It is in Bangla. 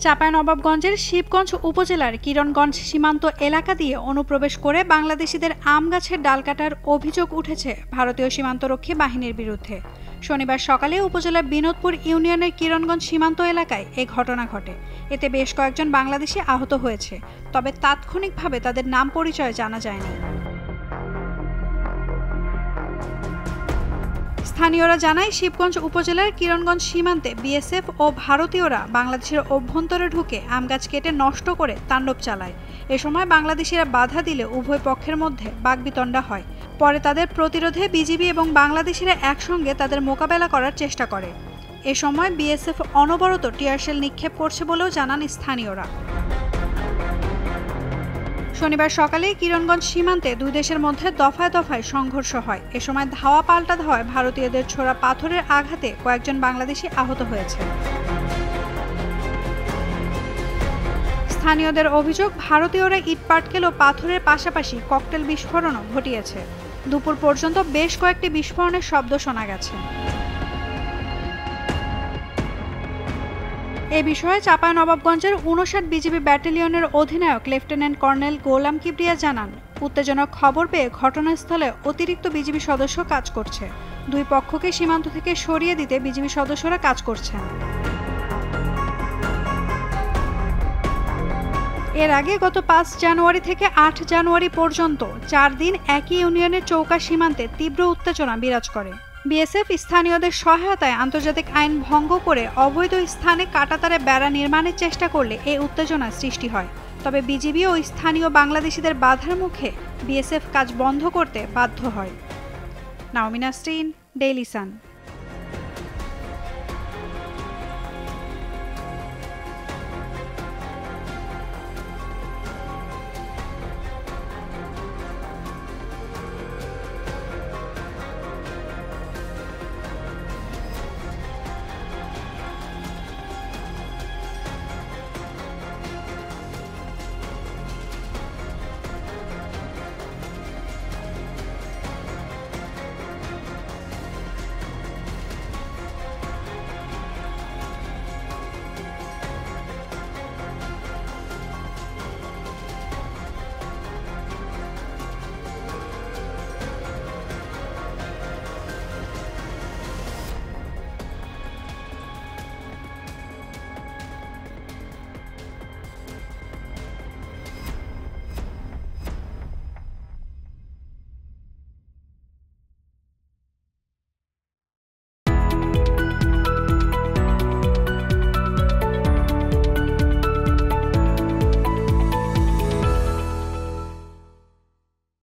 চাঁপাইনবাবগঞ্জের শিবগঞ্জ উপজেলার কিরণগঞ্জ সীমান্ত এলাকা দিয়ে অনুপ্রবেশ করে বাংলাদেশিদের আম গাছের ডাল কাটার অভিযোগ উঠেছে ভারতীয় সীমান্তরক্ষী বাহিনীর বিরুদ্ধে। শনিবার সকালে উপজেলার বিনোদপুর ইউনিয়নের কিরণগঞ্জ সীমান্ত এলাকায় এ ঘটনা ঘটে। এতে বেশ কয়েকজন বাংলাদেশি আহত হয়েছে, তবে তাৎক্ষণিকভাবে তাদের নাম পরিচয় জানা যায়নি। স্থানীয়রা জানায়, শিবগঞ্জ উপজেলার কিরণগঞ্জ সীমান্তে বিএসএফ ও ভারতীয়রা বাংলাদেশের অভ্যন্তরে ঢুকে আম গাছ কেটে নষ্ট করে তাণ্ডব চালায়। এ সময় বাংলাদেশিরা বাধা দিলে উভয় পক্ষের মধ্যে বাকবিতণ্ডা হয়। পরে তাদের প্রতিরোধে বিজিবি এবং বাংলাদেশিরা একসঙ্গে তাদের মোকাবেলা করার চেষ্টা করে। এ সময় বিএসএফ অনবরত টিয়ারশেল নিক্ষেপ করছে বলেও জানান স্থানীয়রা। শনিবার সকালে কিরণগঞ্জ সীমান্তে দুই দেশের মধ্যে দফায় দফায় সংঘর্ষ হয়। এ সময় ধাওয়া পাল্টা ধাওয়ায় ভারতীয়দের ছোড়া পাথরের আঘাতে কয়েকজন বাংলাদেশি আহত হয়েছে। স্থানীয়দের অভিযোগ, ভারতীয়রা ইট পাটকেল ও পাথরের পাশাপাশি ককটেল বিস্ফোরণও ঘটিয়েছে। দুপুর পর্যন্ত বেশ কয়েকটি বিস্ফোরণের শব্দ শোনা গেছে। এ বিষয়ে চাঁপাইনবাবগঞ্জের ৫৯ বিজিবি ব্যাটালিয়নের অধিনায়ক লেফটেন্যান্ট কর্নেল গোলাম কিবরিয়া জানান, উত্তেজনার খবর পেয়ে ঘটনাস্থলে অতিরিক্ত বিজিবি সদস্য কাজ করছে। দুই পক্ষকে সীমান্ত থেকে সরিয়ে দিতে বিজিবি সদস্যরা কাজ করছেন। এর আগে গত ৫ জানুয়ারি থেকে ৮ জানুয়ারি পর্যন্ত ৪ দিন একই ইউনিয়নের চৌকা সীমান্তে তীব্র উত্তেজনা বিরাজ করে। বিএসএফ স্থানীয়দের সহায়তায় আন্তর্জাতিক আইন ভঙ্গ করে অবৈধ স্থানে কাঁটাতারে বেড়া নির্মাণের চেষ্টা করলে এই উত্তেজনা সৃষ্টি হয়। তবে বিজিবি ও স্থানীয় বাংলাদেশিদের বাধার মুখে বিএসএফ কাজ বন্ধ করতে বাধ্য হয়। নাওমিন নাসরিন, ডেইলি সান।